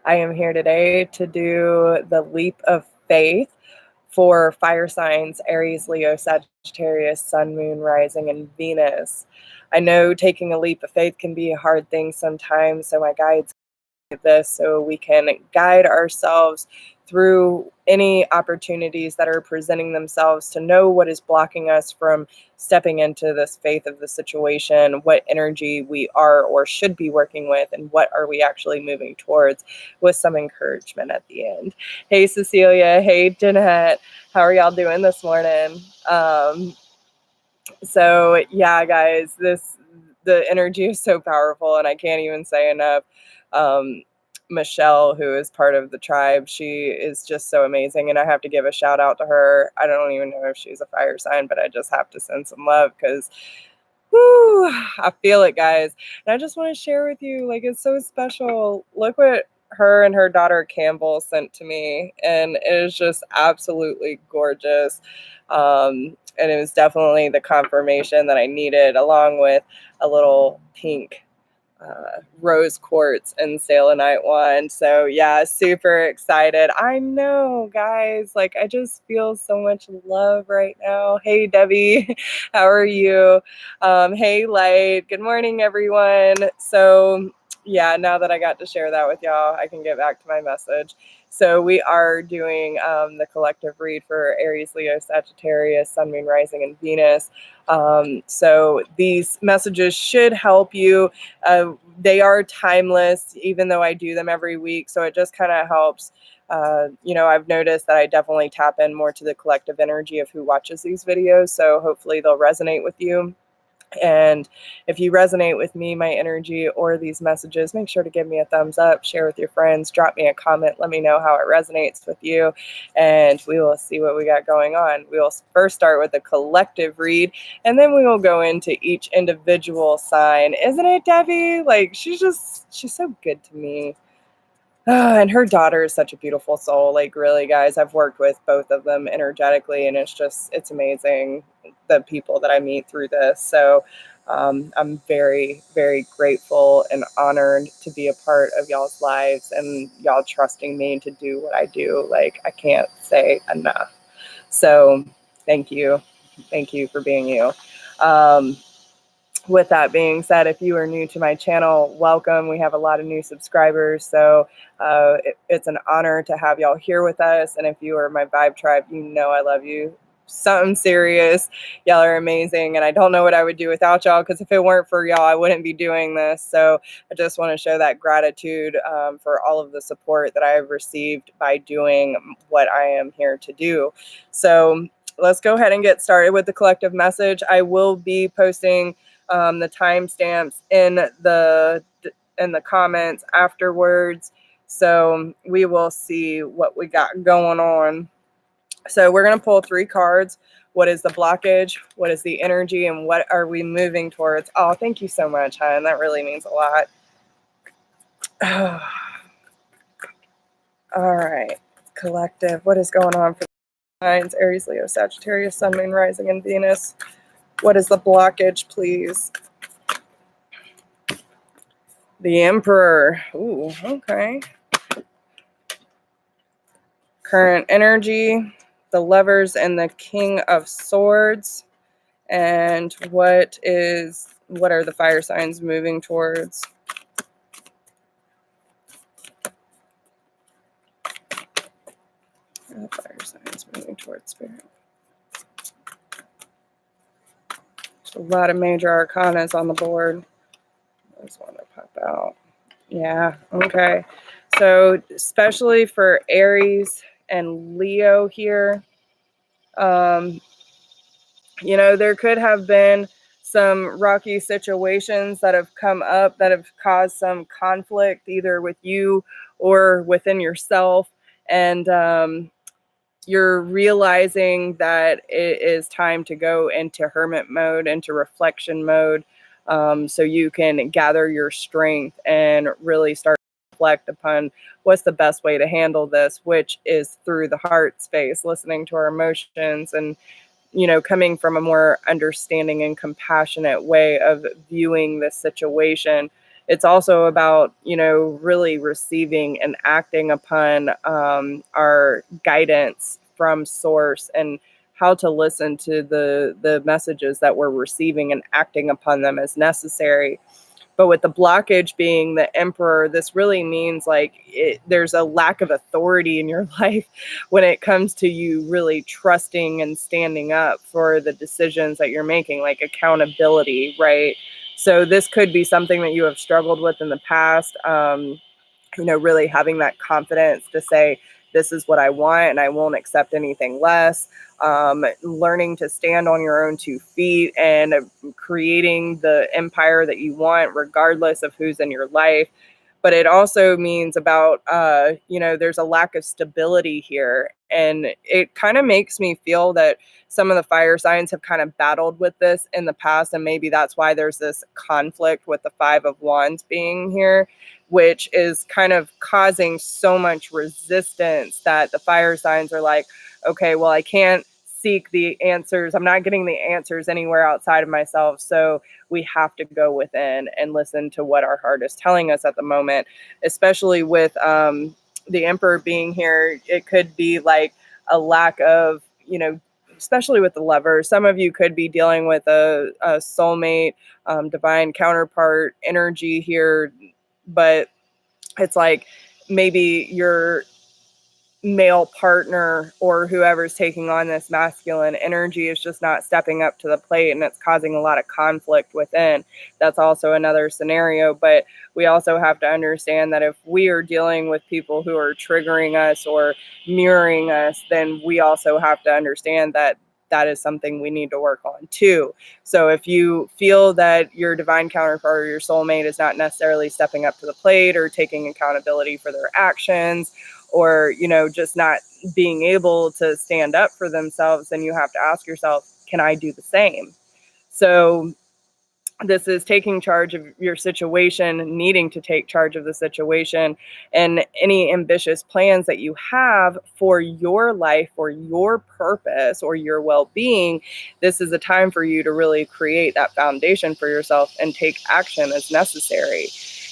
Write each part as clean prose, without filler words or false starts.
I am here today to do the leap of faith for fire signs, Aries, Leo, Sagittarius, Sun, Moon, Rising, and Venus. I know taking a leap of faith can be a hard thing sometimes, so my guides this so we can guide ourselves through any opportunities that are presenting themselves to know what is blocking us from stepping into this faith of the situation, what energy we are or should be working with, and what are we actually moving towards, with some encouragement at the end. Hey Cecilia, hey Jeanette, how are y'all doing this morning? So yeah, guys, the energy is so powerful, and I can't even say enough. Michelle, who is part of the tribe, she is just so amazing, and I have to give a shout out to her. I don't even know if she's a fire sign, but I just have to send some love because I feel it, guys. And I just want to share with you, like, it's so special. Look what her and her daughter Campbell sent to me, and it is just absolutely gorgeous. And it was definitely the confirmation that I needed, along with a little pink rose quartz and selenite one. So yeah, super excited. I know, guys, like I just feel so much love right now. Hey Debbie, how are you? Hey Light, good morning everyone. So yeah, now that I got to share that with y'all, I can get back to my message. So we are doing the collective read for Aries, Leo, Sagittarius, Sun, Moon, Rising, and Venus. So these messages should help you. They are timeless, even though I do them every week. So it just kind of helps. I've noticed that I definitely tap in more to the collective energy of who watches these videos. So hopefully they'll resonate with you. And if you resonate with me, my energy, or these messages, make sure to give me a thumbs up, share with your friends, drop me a comment, let me know how it resonates with you, and we will see what we got going on. We will first start with a collective read, and then we will go into each individual sign. Isn't it, Debbie? Like, she's so good to me. And her daughter is such a beautiful soul. Like, really, guys, I've worked with both of them energetically, and it's amazing, the people that I meet through this. So I'm very, very grateful and honored to be a part of y'all's lives and y'all trusting me to do what I do. Like, I can't say enough. So thank you. Thank you for being you. With that being said, if you are new to my channel, welcome. We have a lot of new subscribers, so it's an honor to have y'all here with us. And if you are my Vibe Tribe, you know I love you. Something serious. Y'all are amazing, and I don't know what I would do without y'all, because if it weren't for y'all, I wouldn't be doing this. So I just want to show that gratitude for all of the support that I have received by doing what I am here to do. So let's go ahead and get started with the collective message. I will be posting the timestamps in the comments afterwards, so we will see what we got going on. So we're going to pull 3 cards. What is the blockage? What is the energy? And what are we moving towards? Oh, thank you so much, hon. That really means a lot. All right, collective. What is going on for the signs? Aries, Leo, Sagittarius, Sun, Moon, Rising, and Venus. What is the blockage, please? The Emperor. Ooh, okay. Current energy, the Lovers, and the King of Swords. And what are the fire signs moving towards? The fire signs moving towards Spirit. There's a lot of major arcanas on the board. I just want to pop out. Yeah, okay. So especially for Aries and Leo here, there could have been some rocky situations that have come up that have caused some conflict, either with you or within yourself. And you're realizing that it is time to go into hermit mode, into reflection mode, so you can gather your strength and really start to reflect upon what's the best way to handle this, which is through the heart space, listening to our emotions, and coming from a more understanding and compassionate way of viewing this situation. it's also about, really receiving and acting upon our guidance from source, and how to listen to the messages that we're receiving and acting upon them as necessary. But with the blockage being the emperor, this really means like there's a lack of authority in your life when it comes to you really trusting and standing up for the decisions that you're making, like accountability, right? So this could be something that you have struggled with in the past. Really having that confidence to say, this is what I want and I won't accept anything less. Learning to stand on your own 2 feet and creating the empire that you want, regardless of who's in your life. But it also means about, there's a lack of stability here. And it kind of makes me feel that some of the fire signs have kind of battled with this in the past. And maybe that's why there's this conflict with the 5 of Wands being here, which is kind of causing so much resistance that the fire signs are like, okay, well, I can't seek the answers. I'm not getting the answers anywhere outside of myself. So we have to go within and listen to what our heart is telling us at the moment, especially with the Emperor being here. It could be like a lack of, especially with the Lover. Some of you could be dealing with a soulmate, divine counterpart energy here, but it's like maybe your male partner or whoever's taking on this masculine energy is just not stepping up to the plate, and it's causing a lot of conflict within. That's also another scenario. But we also have to understand that if we are dealing with people who are triggering us or mirroring us, then we also have to understand that that is something we need to work on too. So if you feel that your divine counterpart or your soulmate is not necessarily stepping up to the plate or taking accountability for their actions, or just not being able to stand up for themselves, then you have to ask yourself, can I do the same? So this is taking charge of your situation, needing to take charge of the situation, and any ambitious plans that you have for your life or your purpose or your well-being. This is a time for you to really create that foundation for yourself and take action as necessary.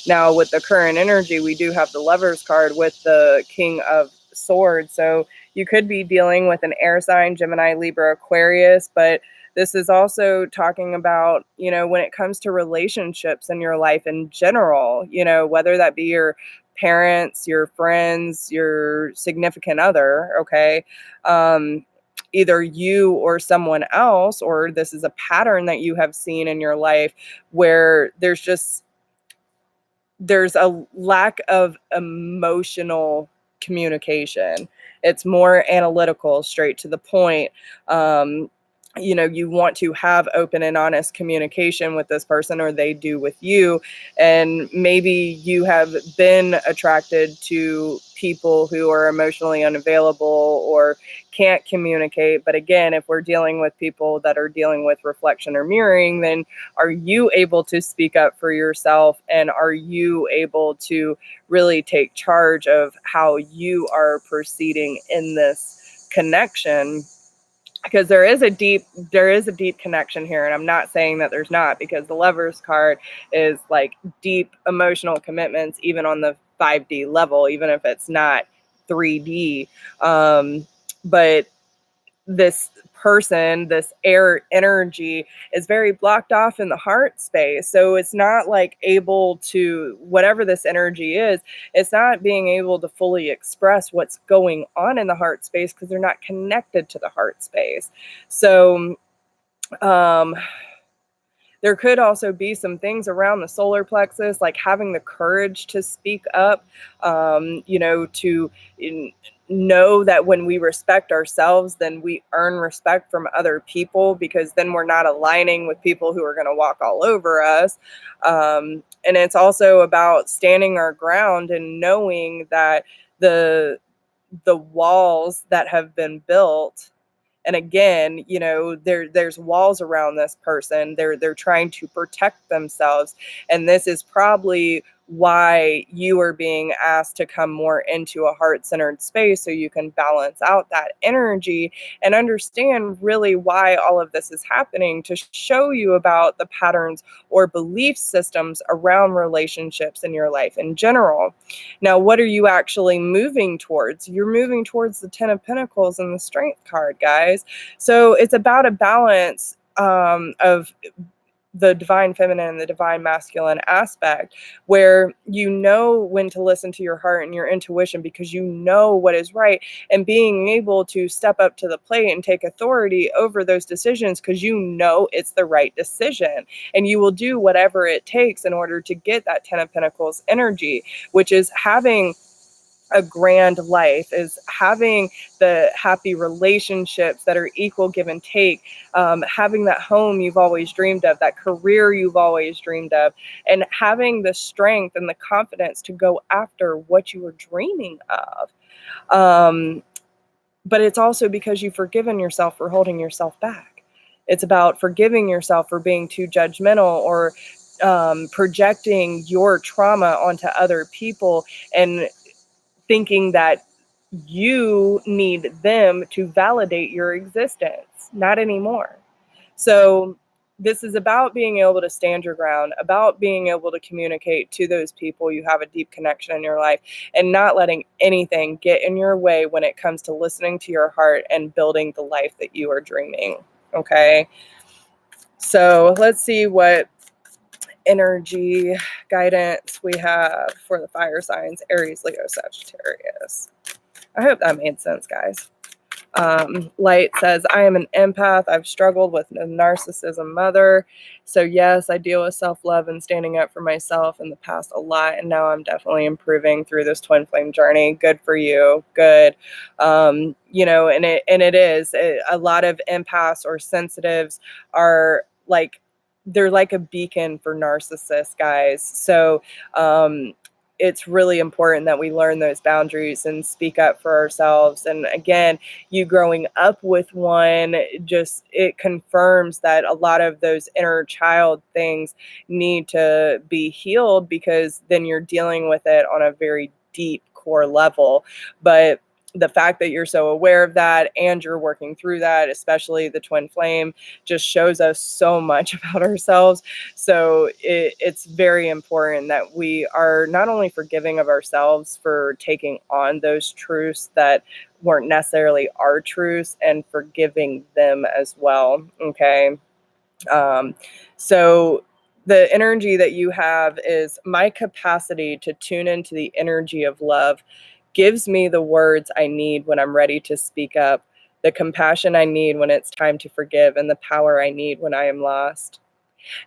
Now, with the current energy, we do have the Lovers card with the King of Swords. So you could be dealing with an air sign, Gemini, Libra, Aquarius, but this is also talking about, when it comes to relationships in your life in general, whether that be your parents, your friends, your significant other, okay? Either you or someone else, or this is a pattern that you have seen in your life where there's a lack of emotional communication. It's more analytical, straight to the point. You want to have open and honest communication with this person, or they do with you. And maybe you have been attracted to people who are emotionally unavailable or can't communicate. But again, if we're dealing with people that are dealing with reflection or mirroring, then are you able to speak up for yourself? And are you able to really take charge of how you are proceeding in this connection? Because there is a deep connection here, and I'm not saying that there's not, because the Lovers card is like deep emotional commitments, even on the 5D level, even if it's not 3D. But this person, this air energy, is very blocked off in the heart space. So it's not like able to, whatever this energy is, it's not being able to fully express what's going on in the heart space because they're not connected to the heart space. So there could also be some things around the solar plexus, like having the courage to speak up, to know that when we respect ourselves, then we earn respect from other people, because then we're not aligning with people who are going to walk all over us. And it's also about standing our ground and knowing that the walls that have been built, and again, there's walls around this person. They're trying to protect themselves, and this is probably why you are being asked to come more into a heart-centered space so you can balance out that energy and understand really why all of this is happening, to show you about the patterns or belief systems around relationships in your life in general. Now, what are you actually moving towards? You're moving towards the Ten of Pentacles and the Strength card, guys. So it's about a balance of the divine feminine and the divine masculine aspect, where you know when to listen to your heart and your intuition because you know what is right, and being able to step up to the plate and take authority over those decisions because you know it's the right decision, and you will do whatever it takes in order to get that Ten of Pentacles energy, which is having a grand life, is having the happy relationships that are equal give and take, having that home you've always dreamed of, that career you've always dreamed of, and having the strength and the confidence to go after what you were dreaming of. But it's also because you've forgiven yourself for holding yourself back. It's about forgiving yourself for being too judgmental or projecting your trauma onto other people and thinking that you need them to validate your existence. Not anymore. So this is about being able to stand your ground, about being able to communicate to those people you have a deep connection in your life, and not letting anything get in your way when it comes to listening to your heart and building the life that you are dreaming. Okay. So let's see what energy guidance we have for the fire signs: Aries, Leo, Sagittarius. I hope that made sense, guys. Light says, I am an empath. I've struggled with a narcissism mother. So yes, I deal with self-love and standing up for myself in the past a lot. And now I'm definitely improving through this twin flame journey. Good for you. Good. You know, and it is a lot of empaths or sensitives are like, they're like a beacon for narcissists, guys. So, it's really important that we learn those boundaries and speak up for ourselves. And again, you growing up with one, just it confirms that a lot of those inner child things need to be healed, because then you're dealing with it on a very deep core level. But the fact that you're so aware of that and you're working through that, especially the twin flame, just shows us so much about ourselves. So it's very important that we are not only forgiving of ourselves for taking on those truths that weren't necessarily our truths, and forgiving them as well. Okay. So the energy that you have is, my capacity to tune into the energy of love gives me the words I need when I'm ready to speak up, the compassion I need when it's time to forgive, and the power I need when I am lost.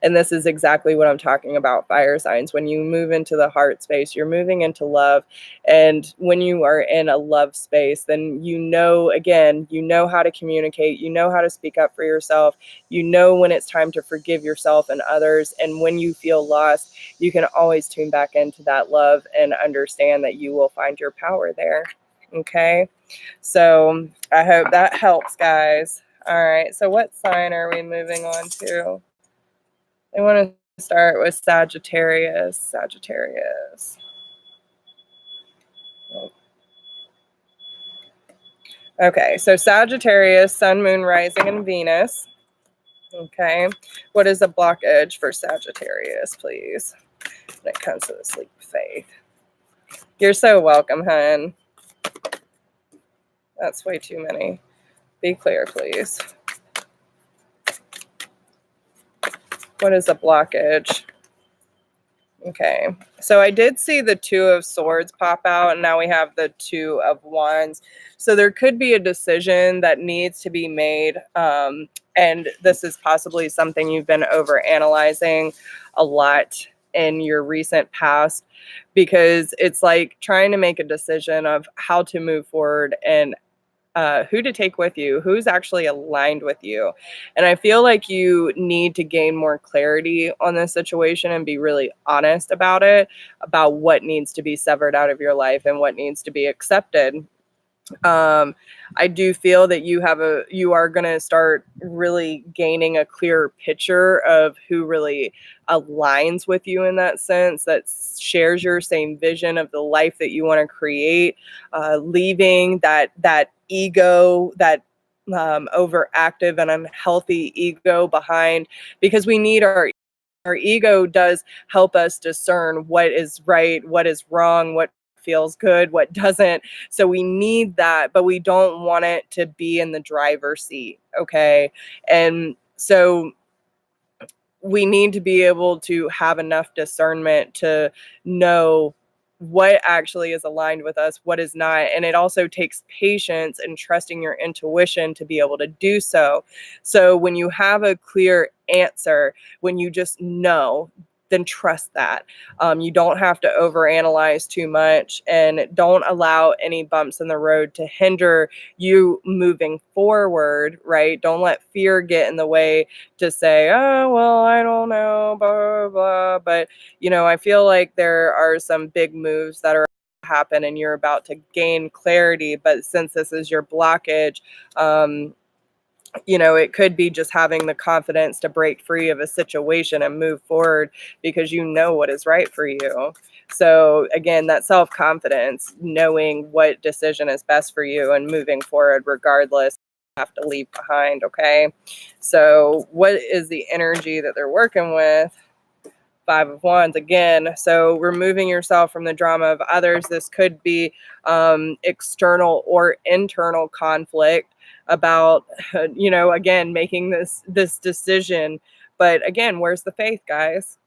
And this is exactly what I'm talking about, fire signs. When you move into the heart space, you're moving into love. And when you are in a love space, then you know, again, you know how to communicate, you know how to speak up for yourself, you know when it's time to forgive yourself and others. And when you feel lost, you can always tune back into that love and understand that you will find your power there. Okay. So I hope that helps, guys. All right. So what sign are we moving on to? I want to start with Sagittarius. Sagittarius. Okay, so Sagittarius, Sun, Moon, Rising, and Venus. Okay, what is a blockage for Sagittarius, please, when it comes to this leap of faith? You're so welcome, hun. That's way too many. Be clear, please. What is a blockage? Okay, so I did see the Two of Swords pop out, and now we have the Two of Wands. So there could be a decision that needs to be made, and this is possibly something you've been over analyzing a lot in your recent past, because it's like trying to make a decision of how to move forward and who to take with you, who's actually aligned with you. And I feel like you need to gain more clarity on this situation and be really honest about it, about what needs to be severed out of your life and what needs to be accepted. I do feel that you are going to start really gaining a clearer picture of who really aligns with you in that sense, that shares your same vision of the life that you want to create, leaving that ego, that overactive and unhealthy ego behind, because we need our ego does help us discern what is right, what is wrong, what feels good, what doesn't. So we need that, but we don't want it to be in the driver's seat. Okay. And so we need to be able to have enough discernment to know what actually is aligned with us, what is not. And it also takes patience and trusting your intuition to be able to do so. So when you have a clear answer, when you just know, then trust that. You don't have to overanalyze too much, and don't allow any bumps in the road to hinder you moving forward, right? Don't let fear get in the way to say, oh, well, I don't know, blah, blah, blah. But, I feel like there are some big moves that are happen and you're about to gain clarity. But since this is your blockage, it could be just having the confidence to break free of a situation and move forward because you know what is right for you. So again, that self-confidence, knowing what decision is best for you and moving forward regardless, have to leave behind. Okay. So what is the energy that they're working with? Five of Wands again. So removing yourself from the drama of others. This could be external or internal conflict about, again, making this decision. But again, where's the faith, guys?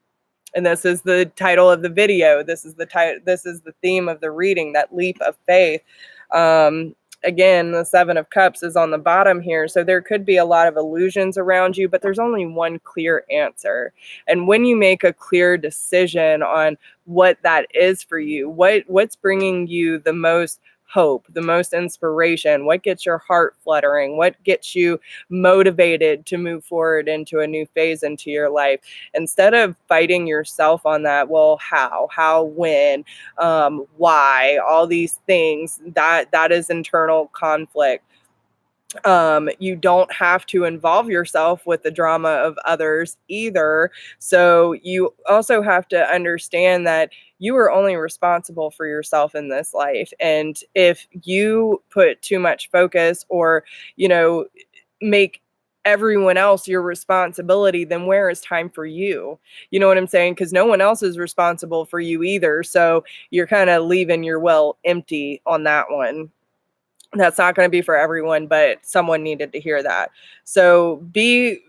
And this is the title of the video. This is the theme of the reading, that leap of faith. Again, the Seven of Cups is on the bottom here. So there could be a lot of illusions around you, but there's only one clear answer. And when you make a clear decision on what that is for you, what's bringing you the most hope, the most inspiration, what gets your heart fluttering, what gets you motivated to move forward into a new phase into your life, instead of fighting yourself on that, well, when, why, all these things, that is internal conflict. You don't have to involve yourself with the drama of others either. So you also have to understand that you are only responsible for yourself in this life. And if you put too much focus or, make everyone else your responsibility, then where is time for you? You know what I'm saying? Because no one else is responsible for you either. So you're kind of leaving your well empty on that one. That's not going to be for everyone, but someone needed to hear that. So be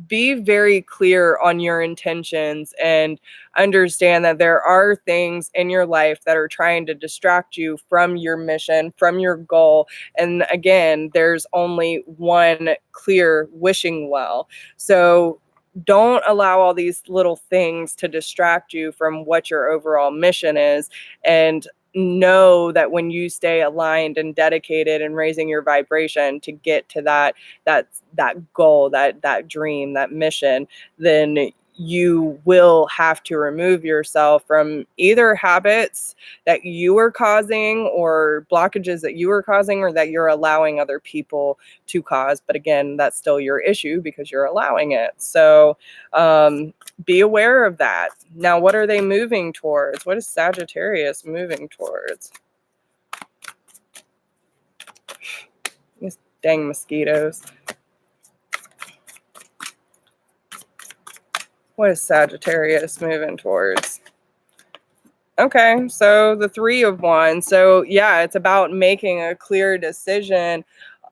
very clear on your intentions and understand that there are things in your life that are trying to distract you from your mission, from your goal. And again, there's only one clear wishing well. So don't allow all these little things to distract you from what your overall mission is. And know that when you stay aligned and dedicated and raising your vibration to get to that goal, that dream, that mission, then you will have to remove yourself from either habits that you are causing or blockages that you are causing or that you're allowing other people to cause. But again, that's still your issue because you're allowing it. So be aware of that. Now, what are they moving towards? What is Sagittarius moving towards? These dang mosquitoes. What is Sagittarius moving towards? Okay, so the Three of Wands. So yeah, it's about making a clear decision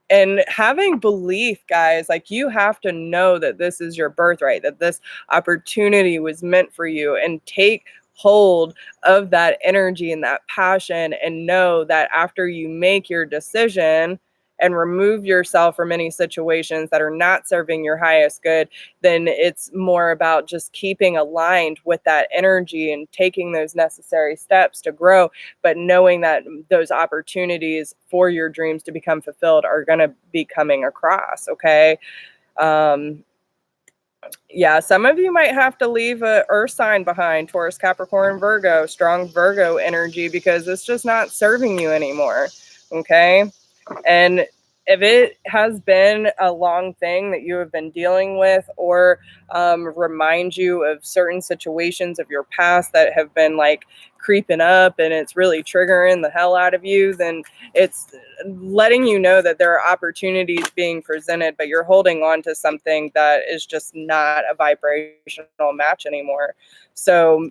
and having belief, guys. Like, you have to know that this is your birthright, that this opportunity was meant for you, and take hold of that energy and that passion, and know that after you make your decision and remove yourself from any situations that are not serving your highest good, then it's more about just keeping aligned with that energy and taking those necessary steps to grow, but knowing that those opportunities for your dreams to become fulfilled are going to be coming across. Okay. Yeah, some of you might have to leave a earth sign behind, Taurus, Capricorn, Virgo, strong Virgo energy, because it's just not serving you anymore. Okay. And if it has been a long thing that you have been dealing with, or remind you of certain situations of your past that have been like creeping up and it's really triggering the hell out of you, then it's letting you know that there are opportunities being presented, but you're holding on to something that is just not a vibrational match anymore. So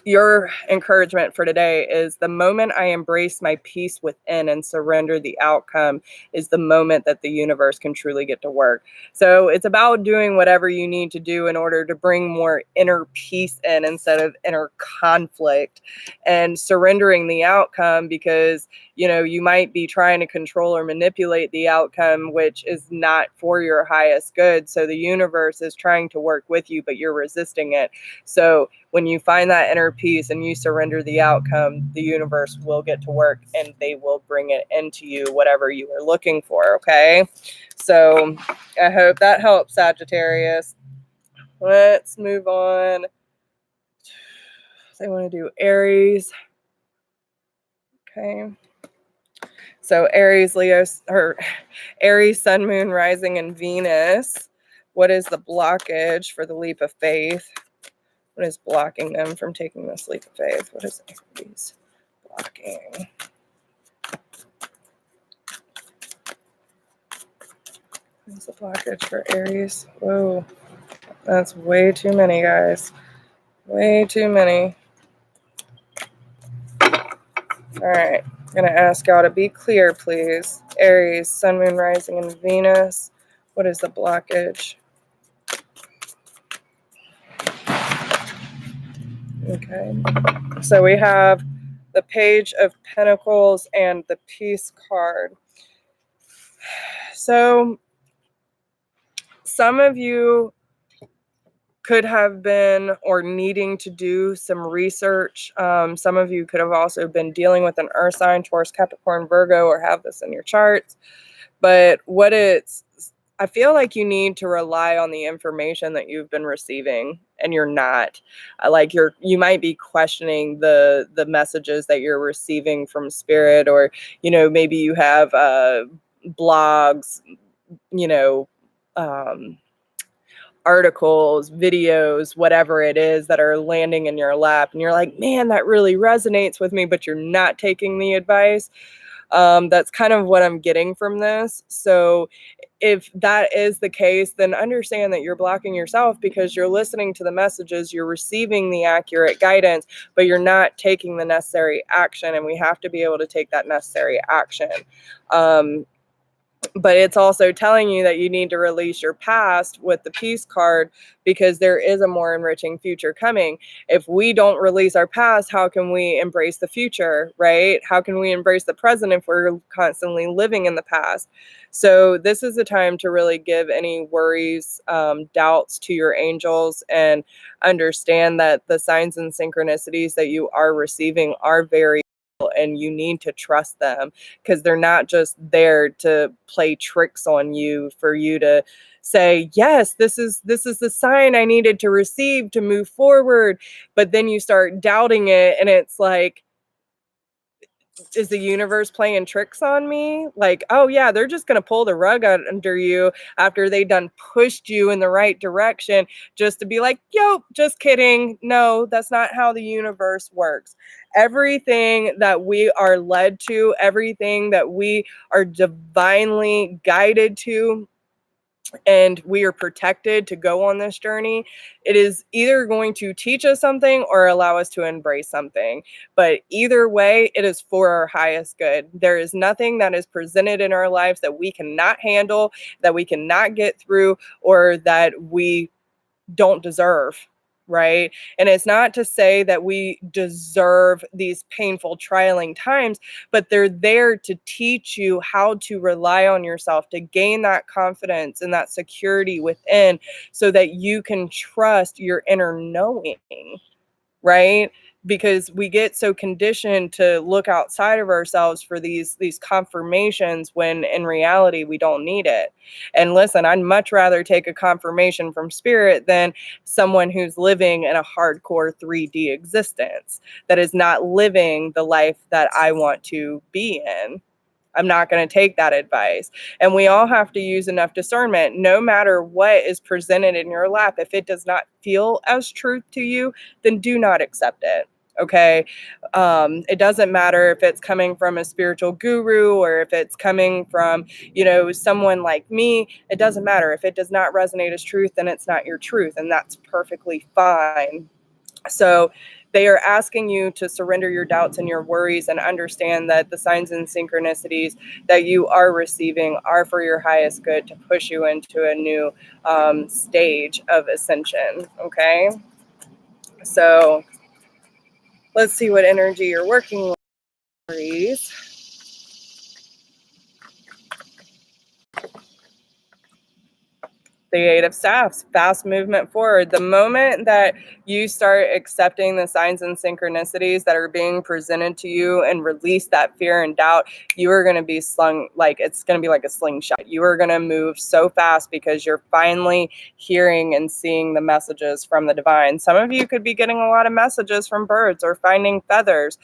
your encouragement for today is: the moment I embrace my peace within and surrender the outcome is the moment that the universe can truly get to work. So it's about doing whatever you need to do in order to bring more inner peace in instead of inner conflict, and surrendering the outcome, because you might be trying to control or manipulate the outcome, which is not for your highest good. So the universe is trying to work with you, but you're resisting it. So when you find that inner peace and you surrender the outcome, the universe will get to work and they will bring it into you, whatever you are looking for. Okay. So I hope that helps, Sagittarius. Let's move on. I want to do Aries. Okay. So Aries, Leo, or Aries, Sun, Moon, Rising, and Venus. What is the blockage for the leap of faith? What is blocking them from taking this leap of faith? What is Aries blocking? What's the blockage for Aries? Whoa, that's way too many, guys. Way too many. All right, I'm going to ask y'all to be clear, please. Aries, Sun, Moon, Rising, and Venus. What is the blockage? Okay, so we have the Page of Pentacles and the Peace card. So some of you could have been or needing to do some research. Some of you could have also been dealing with an earth sign, Taurus, Capricorn, Virgo, or have this in your charts. But I feel like you need to rely on the information that you've been receiving, and you're not. You might be questioning the messages that you're receiving from spirit, or maybe you have blogs, articles, videos, whatever it is that are landing in your lap, and you're like, man, that really resonates with me, but you're not taking the advice. That's kind of what I'm getting from this. So if that is the case, then understand that you're blocking yourself because you're listening to the messages, you're receiving the accurate guidance, but you're not taking the necessary action, and we have to be able to take that necessary action. But it's also telling you that you need to release your past with the Peace card, because there is a more enriching future coming. If we don't release our past, how can we embrace the future, right? How can we embrace the present if we're constantly living in the past? So this is the time to really give any worries, doubts to your angels, and understand that the signs and synchronicities that you are receiving are very, and you need to trust them, because they're not just there to play tricks on you for you to say, yes, this is the sign I needed to receive to move forward. But then you start doubting it, and it's like, is the universe playing tricks on me? Like, oh yeah, they're just going to pull the rug out under you after they done pushed you in the right direction, just to be like, yo, just kidding. No, that's not how the universe works. Everything that we are led to, everything that we are divinely guided to, and we are protected to go on this journey, it is either going to teach us something or allow us to embrace something. But either way, it is for our highest good. There is nothing that is presented in our lives that we cannot handle, that we cannot get through, or that we don't deserve, right? And it's not to say that we deserve these painful, trialing times, but they're there to teach you how to rely on yourself, to gain that confidence and that security within, so that you can trust your inner knowing, right? Because we get so conditioned to look outside of ourselves for these confirmations, when in reality we don't need it. And listen, I'd much rather take a confirmation from spirit than someone who's living in a hardcore 3D existence, that is not living the life that I want to be in. I'm not going to take that advice. And we all have to use enough discernment, no matter what is presented in your lap. If it does not feel as truth to you, then do not accept it. Okay. It doesn't matter if it's coming from a spiritual guru or if it's coming from, someone like me. It doesn't matter. If it does not resonate as truth, then it's not your truth. And that's perfectly fine. So they are asking you to surrender your doubts and your worries and understand that the signs and synchronicities that you are receiving are for your highest good, to push you into a new stage of ascension. Okay. So let's see what energy you're working with, Aries. The Eight of Staffs, fast movement forward. The moment that you start accepting the signs and synchronicities that are being presented to you and release that fear and doubt, you are going to be slung, like it's going to be like a slingshot. You are going to move so fast because you're finally hearing and seeing the messages from the divine. Some of you could be getting a lot of messages from birds or finding feathers.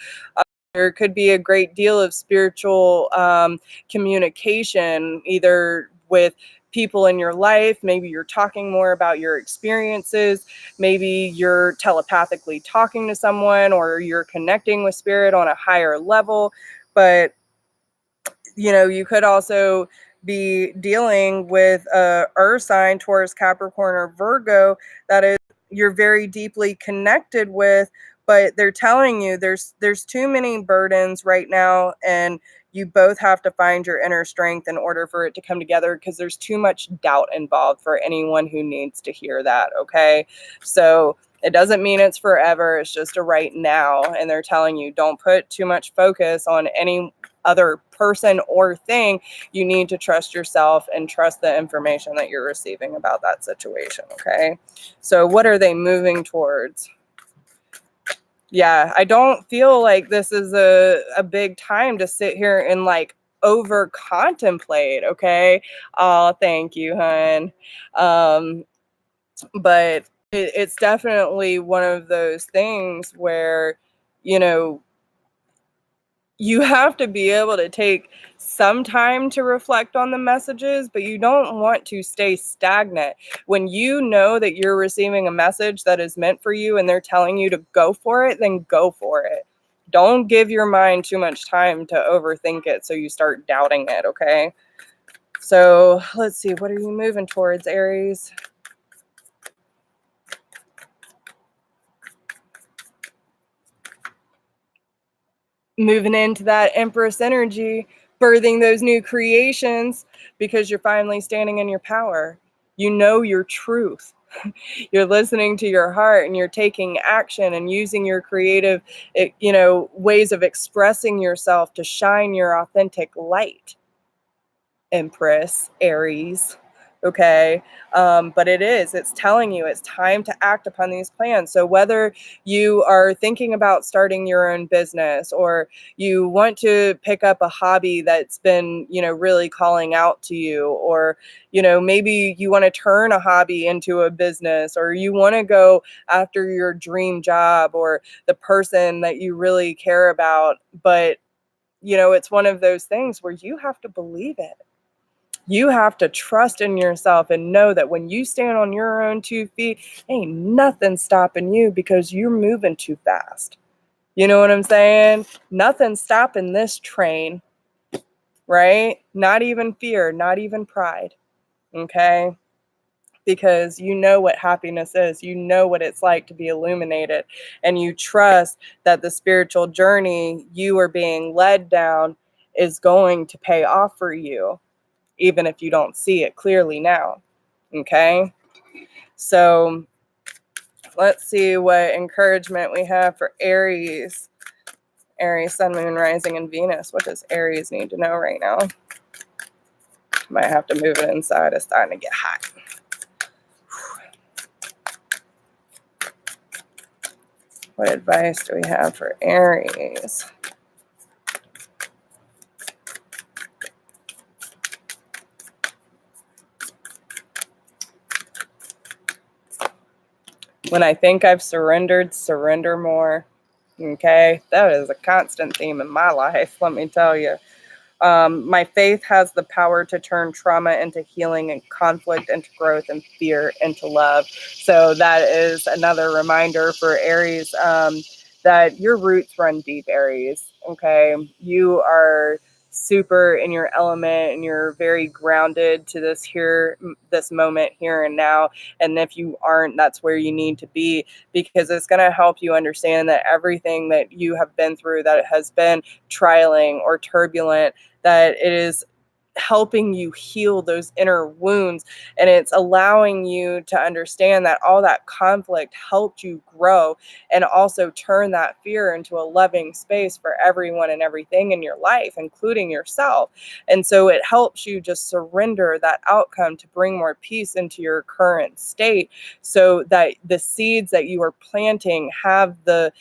There could be a great deal of spiritual communication, either with people in your life. Maybe you're talking more about your experiences. Maybe you're telepathically talking to someone, or you're connecting with spirit on a higher level. But you could also be dealing with a earth sign, Taurus, Capricorn, or Virgo, that is you're very deeply connected with, but they're telling you there's too many burdens right now, and you both have to find your inner strength in order for it to come together, because there's too much doubt involved for anyone who needs to hear that. Okay, so it doesn't mean it's forever. It's just a right now, and they're telling you don't put too much focus on any other person or thing. You need to trust yourself and trust the information that you're receiving about that situation. Okay, so what are they moving towards? Yeah, I don't feel like this is a big time to sit here and like over contemplate. Okay, oh, thank you, hun. But it's definitely one of those things where you have to be able to take some time to reflect on the messages, but you don't want to stay stagnant. When you know that you're receiving a message that is meant for you and they're telling you to go for it, then go for it. Don't give your mind too much time to overthink it so you start doubting it, okay? So let's see, what are you moving towards, Aries? Moving into that Empress energy, birthing those new creations, because you're finally standing in your power. You know your truth. You're listening to your heart, and you're taking action and using your creative, ways of expressing yourself to shine your authentic light. Empress, Aries. Okay. But it's telling you it's time to act upon these plans. So whether you are thinking about starting your own business, or you want to pick up a hobby that's been, really calling out to you, or, maybe you want to turn a hobby into a business, or you want to go after your dream job or the person that you really care about. But, it's one of those things where you have to believe it. You have to trust in yourself and know that when you stand on your own 2 feet, ain't nothing stopping you, because you're moving too fast. You know what I'm saying? Nothing's stopping this train, right? Not even fear, not even pride, okay? Because you know what happiness is. You know what it's like to be illuminated. And you trust that the spiritual journey you are being led down is going to pay off for you, even if you don't see it clearly now. Okay, so let's see what encouragement we have for Aries. Aries, Sun, Moon, Rising, and Venus. What does Aries need to know right now? Might have to move it inside. It's starting to get hot. What advice do we have for Aries? When I think I've surrendered, surrender more. Okay, that is a constant theme in my life, let me tell you. My faith has the power to turn trauma into healing and conflict into growth and fear into love. So that is another reminder for Aries, that your roots run deep, Aries. Okay. You are super in your element and you're very grounded to this moment here and now. And if you aren't, that's where you need to be, because it's going to help you understand that everything that you have been through that has been trialing or turbulent, that it is helping you heal those inner wounds, and it's allowing you to understand that all that conflict helped you grow and also turn that fear into a loving space for everyone and everything in your life, including yourself. And so it helps you just surrender that outcome to bring more peace into your current state, so that the seeds that you are planting have the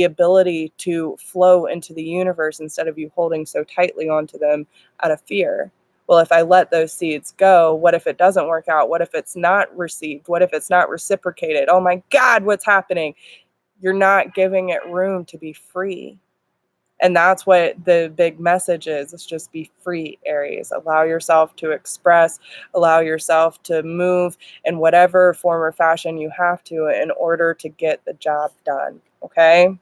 ability to flow into the universe instead of you holding so tightly onto them out of fear. Well, if I let those seeds go, what if it doesn't work out? What if it's not received? What if it's not reciprocated? Oh my God, what's happening? You're not giving it room to be free. And that's what the big message is. It's just be free, Aries. Allow yourself to express, allow yourself to move in whatever form or fashion you have to in order to get the job done. Okay?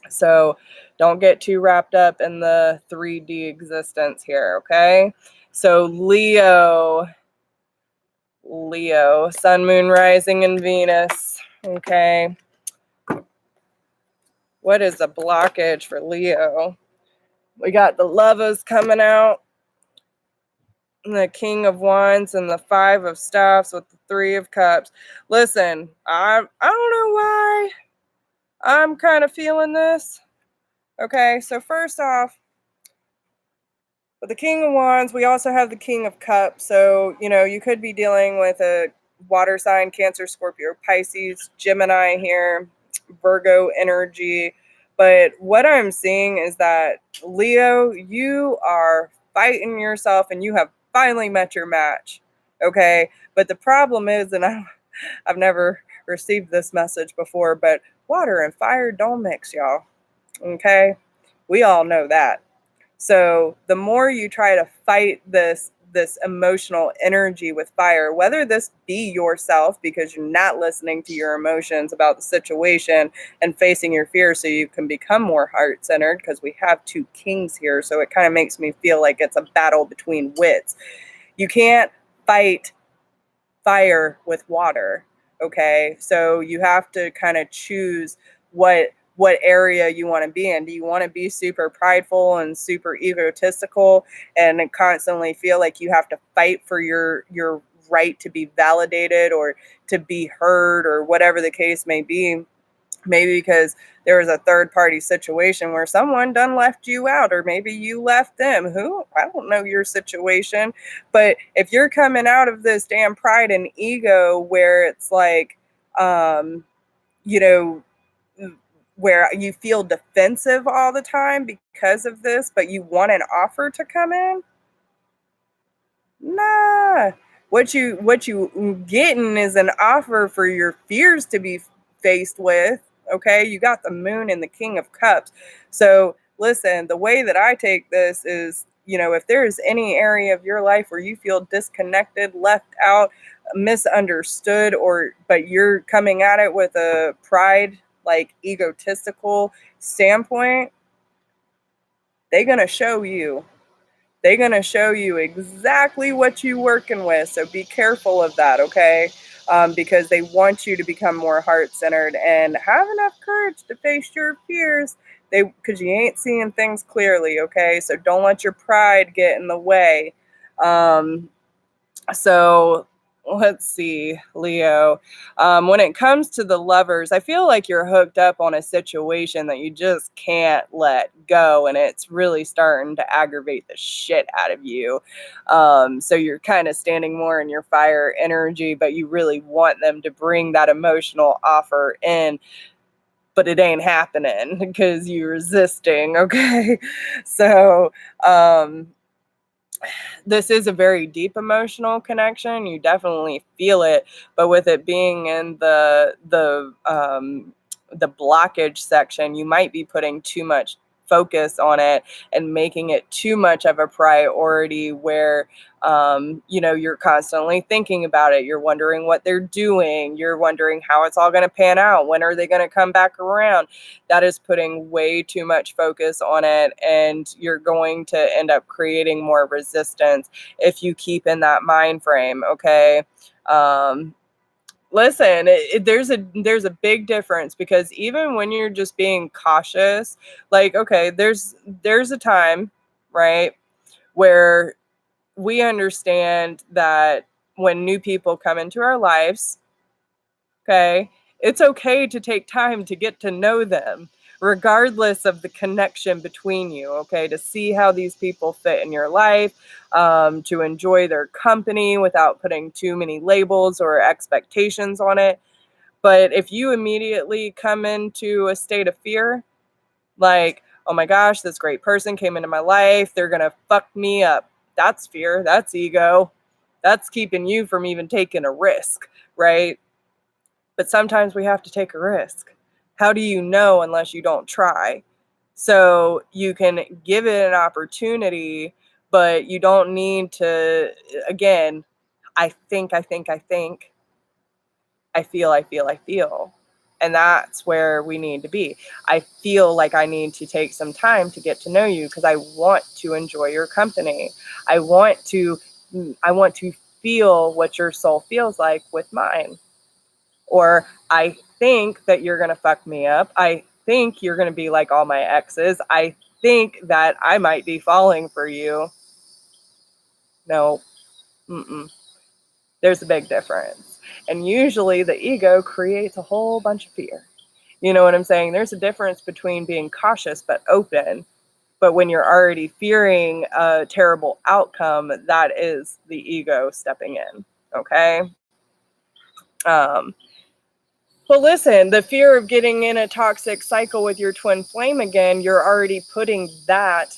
So don't get too wrapped up in the 3D existence here, okay? So Leo, sun, moon, rising, and Venus, okay? What is a blockage for Leo? We got the Lovers coming out, the King of Wands, and the Five of Staffs with the Three of Cups. Listen, I don't know why I'm kind of feeling this. Okay, so first off, with the King of Wands, we also have the King of Cups. So, you could be dealing with a water sign, Cancer, Scorpio, Pisces, Gemini here, Virgo energy. But what I'm seeing is that, Leo, you are fighting yourself and you have finally met your match. Okay. But the problem is, and I've never received this message before, but water and fire don't mix, y'all. Okay. We all know that. So the more you try to fight this emotional energy with fire, whether this be yourself because you're not listening to your emotions about the situation and facing your fear so you can become more heart-centered, because we have two kings here, so it kind of makes me feel like it's a battle between wits. You can't fight fire with water, okay? So you have to kind of choose what area you want to be in. Do you want to be super prideful and super egotistical and constantly feel like you have to fight for your right to be validated or to be heard or whatever the case may be? Maybe because there was a third party situation where someone done left you out, or maybe you left them. I don't know your situation. But if you're coming out of this damn pride and ego where it's like, you know, where you feel defensive all the time because of this, but you want an offer to come in, nah. What you getting is an offer for your fears to be faced with. Okay, you got the moon and the King of Cups. So listen, the way that I take this is, if there's any area of your life where you feel disconnected, left out, misunderstood, but you're coming at it with a pride, like egotistical standpoint, they're gonna show you. They're going to show you exactly what you're working with. So be careful of that, okay? Because they want you to become more heart-centered and have enough courage to face your fears. Because you ain't seeing things clearly, okay? So don't let your pride get in the way. So let's see, Leo. When it comes to the Lovers, I feel like you're hooked up on a situation that you just can't let go, and it's really starting to aggravate the shit out of you. So you're kind of standing more in your fire energy, but you really want them to bring that emotional offer in, but it ain't happening because you're resisting, okay? So, this is a very deep emotional connection. You definitely feel it, but with it being in the blockage section, you might be putting too much focus on it and making it too much of a priority where you're constantly thinking about it. You're wondering what they're doing. You're wondering how it's all going to pan out. When are they going to come back around? That is putting way too much focus on it, and you're going to end up creating more resistance if you keep in that mind frame. Okay. Listen, there's a big difference, because even when you're just being cautious, like, okay, there's a time, right, where we understand that when new people come into our lives, okay, it's okay to take time to get to know them, regardless of the connection between you, okay, to see how these people fit in your life, to enjoy their company without putting too many labels or expectations on it. But if you immediately come into a state of fear, like, oh my gosh, this great person came into my life, they're going to fuck me up. That's fear. That's ego. That's keeping you from even taking a risk, right? But sometimes we have to take a risk. How do you know unless you don't try? So you can give it an opportunity, but you don't need to, again, I think, I feel. And that's where we need to be. I feel like I need to take some time to get to know you because I want to enjoy your company. I want to feel what your soul feels like with mine. Or I think that you're going to fuck me up. I think you're going to be like all my exes. I think that I might be falling for you. No. Mm-mm. There's a big difference. And usually the ego creates a whole bunch of fear. You know what I'm saying? There's a difference between being cautious but open. But when you're already fearing a terrible outcome, that is the ego stepping in. Okay? Well, listen, the fear of getting in a toxic cycle with your twin flame again, you're already putting that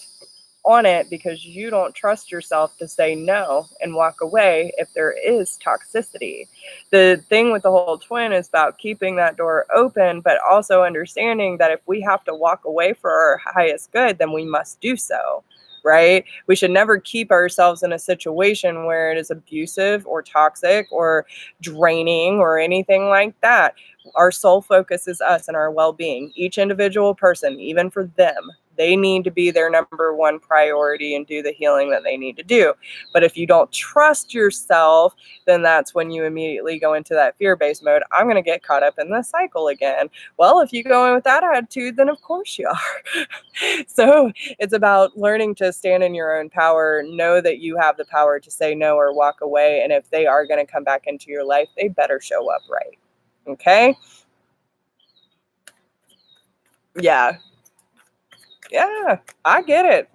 on it because you don't trust yourself to say no and walk away if there is toxicity. The thing with the whole twin is about keeping that door open, but also understanding that if we have to walk away for our highest good, then we must do so, right? We should never keep ourselves in a situation where it is abusive or toxic or draining or anything like that. Our sole focus is us and our well-being. Each individual person, even for them, they need to be their number one priority and do the healing that they need to do. But if you don't trust yourself, then that's when you immediately go into that fear-based mode. I'm going to get caught up in this cycle again. Well, if you go in with that attitude, then of course you are. So it's about learning to stand in your own power, know that you have the power to say no or walk away. And if they are going to come back into your life, they better show up right. Okay? Yeah. Yeah, I get it.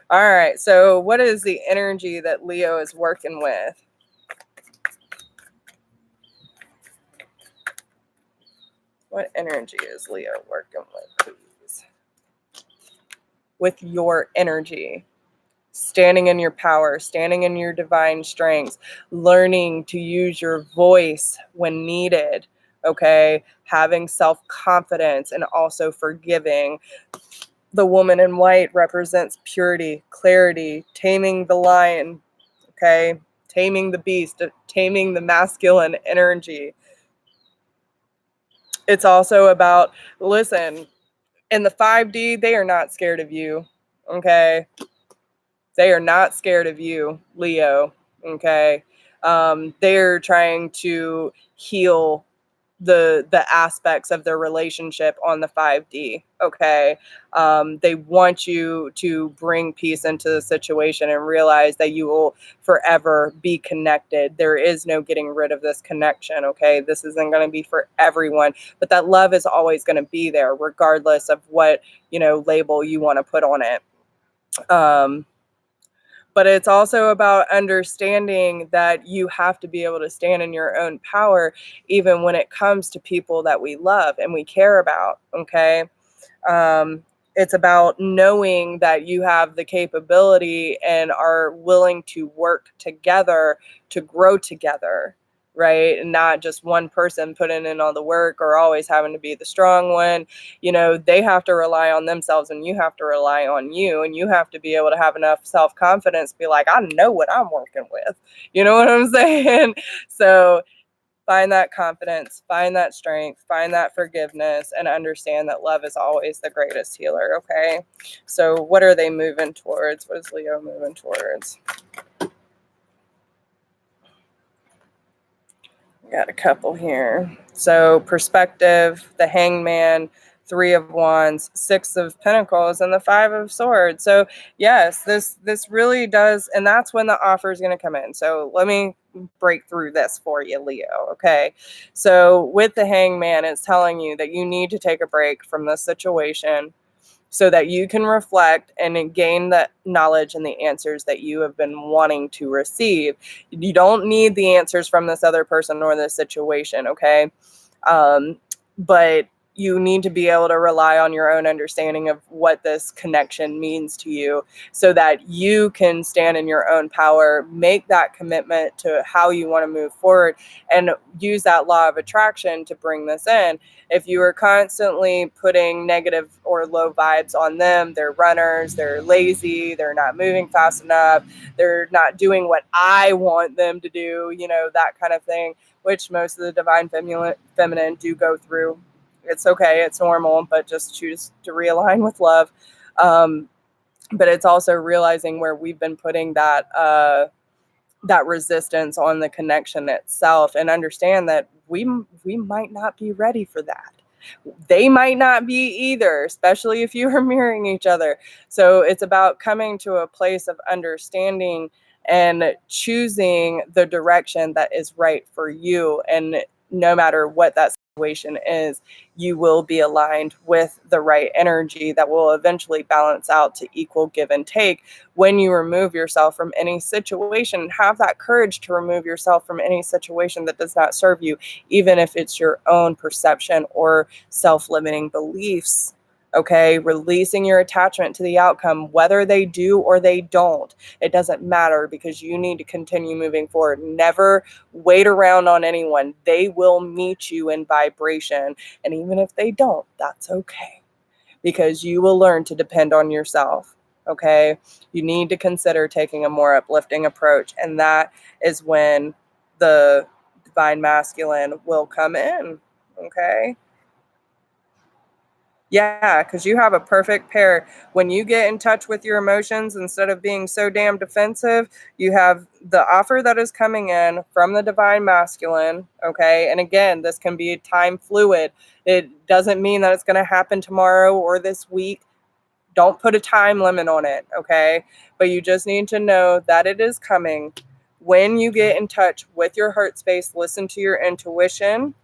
All right. So what is the energy that Leo is working with? What energy is Leo working with, please? With your energy. Standing in your power, standing in your divine strengths, learning to use your voice when needed, okay? Having self-confidence and also forgiving. The woman in white represents purity, clarity, taming the lion, okay? Taming the beast, taming the masculine energy. It's also about, listen, in the 5D, they are not scared of you, okay? They are not scared of you, Leo, okay? They're trying to heal the aspects of their relationship on the 5D, okay? They want you to bring peace into the situation and realize that you will forever be connected. There is no getting rid of this connection, okay? This isn't going to be for everyone, but that love is always going to be there regardless of what, label you want to put on it. But it's also about understanding that you have to be able to stand in your own power, even when it comes to people that we love and we care about, okay? It's about knowing that you have the capability and are willing to work together to grow together, right? And not just one person putting in all the work or always having to be the strong one. You know, they have to rely on themselves and you have to rely on you, and you have to be able to have enough self-confidence to be like, I know what I'm working with. You know what I'm saying? So find that confidence, find that strength, find that forgiveness, and understand that love is always the greatest healer, okay? So what are they moving towards? What is Leo moving towards? Got a couple here. So perspective, the Hangman, Three of Wands, Six of Pentacles, and the Five of Swords. So yes, this really does, and that's when the offer is going to come in. So let me break through this for you, Leo. Okay. So with the Hangman, it's telling you that you need to take a break from this situation so that you can reflect and gain the knowledge and the answers that you have been wanting to receive. You don't need the answers from this other person or this situation, okay? But you need to be able to rely on your own understanding of what this connection means to you so that you can stand in your own power, make that commitment to how you want to move forward, and use that law of attraction to bring this in. If you are constantly putting negative or low vibes on them, they're runners, they're lazy, they're not moving fast enough, they're not doing what I want them to do, you know, that kind of thing, which most of the divine feminine do go through. It's okay, it's normal, but just choose to realign with love. But it's also realizing where we've been putting that resistance on the connection itself, and understand that we might not be ready for that. They might not be either, especially if you are mirroring each other. So it's about coming to a place of understanding and choosing the direction that is right for you. And no matter what that situation is, you will be aligned with the right energy that will eventually balance out to equal give and take. When you remove yourself from any situation, have that courage to remove yourself from any situation that does not serve you, even if it's your own perception or self-limiting beliefs. Okay, releasing your attachment to the outcome, whether they do or they don't. It doesn't matter, because you need to continue moving forward. Never wait around on anyone. They will meet you in vibration. And even if they don't, that's okay, because you will learn to depend on yourself. Okay, you need to consider taking a more uplifting approach, and that is when the divine masculine will come in. Okay. Yeah, because you have a perfect pair. When you get in touch with your emotions, instead of being so damn defensive, you have the offer that is coming in from the divine masculine. Okay. And again, this can be time fluid. It doesn't mean that it's going to happen tomorrow or this week. Don't put a time limit on it. Okay. But you just need to know that it is coming. When you get in touch with your heart space, listen to your intuition.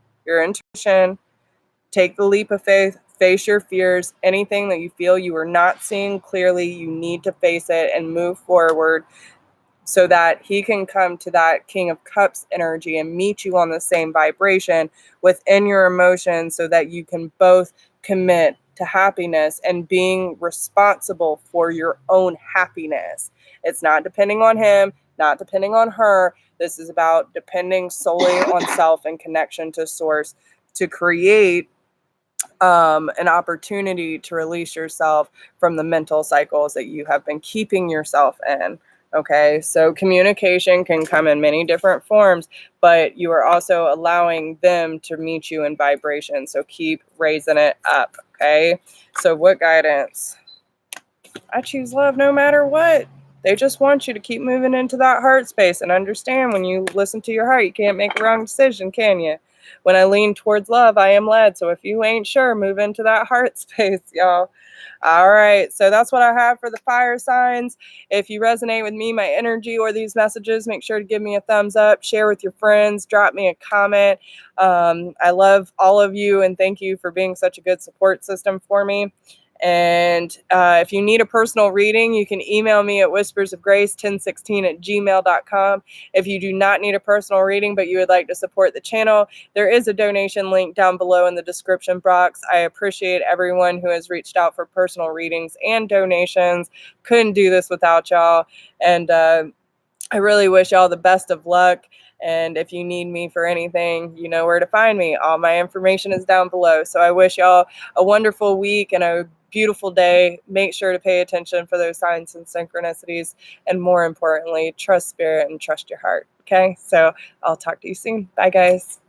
Take the leap of faith, face your fears. Anything that you feel you are not seeing clearly, you need to face it and move forward so that he can come to that King of Cups energy and meet you on the same vibration within your emotions, so that you can both commit to happiness and being responsible for your own happiness. It's not depending on him, not depending on her. This is about depending solely on self and connection to source to create an opportunity to release yourself from the mental cycles that you have been keeping yourself in. Okay, so communication can come in many different forms, but you are also allowing them to meet you in vibration. So keep raising it up. Okay, so what guidance? I choose love no matter what. They just want you to keep moving into that heart space, and understand when you listen to your heart, you can't make a wrong decision, can you? When I lean towards love, I am led. So if you ain't sure, move into that heart space, y'all. All right. So that's what I have for the fire signs. If you resonate with me, my energy, or these messages, make sure to give me a thumbs up, share with your friends, drop me a comment. I love all of you, and thank you for being such a good support system for me. And if you need a personal reading, you can email me at whispersofgrace1016@gmail.com. If you do not need a personal reading, but you would like to support the channel, there is a donation link down below in the description box. I appreciate everyone who has reached out for personal readings and donations. Couldn't do this without y'all. And I really wish y'all the best of luck. And if you need me for anything, you know where to find me. All my information is down below. So I wish y'all a wonderful week and a beautiful day. Make sure to pay attention for those signs and synchronicities. And more importantly, trust spirit and trust your heart. Okay, so I'll talk to you soon. Bye, guys.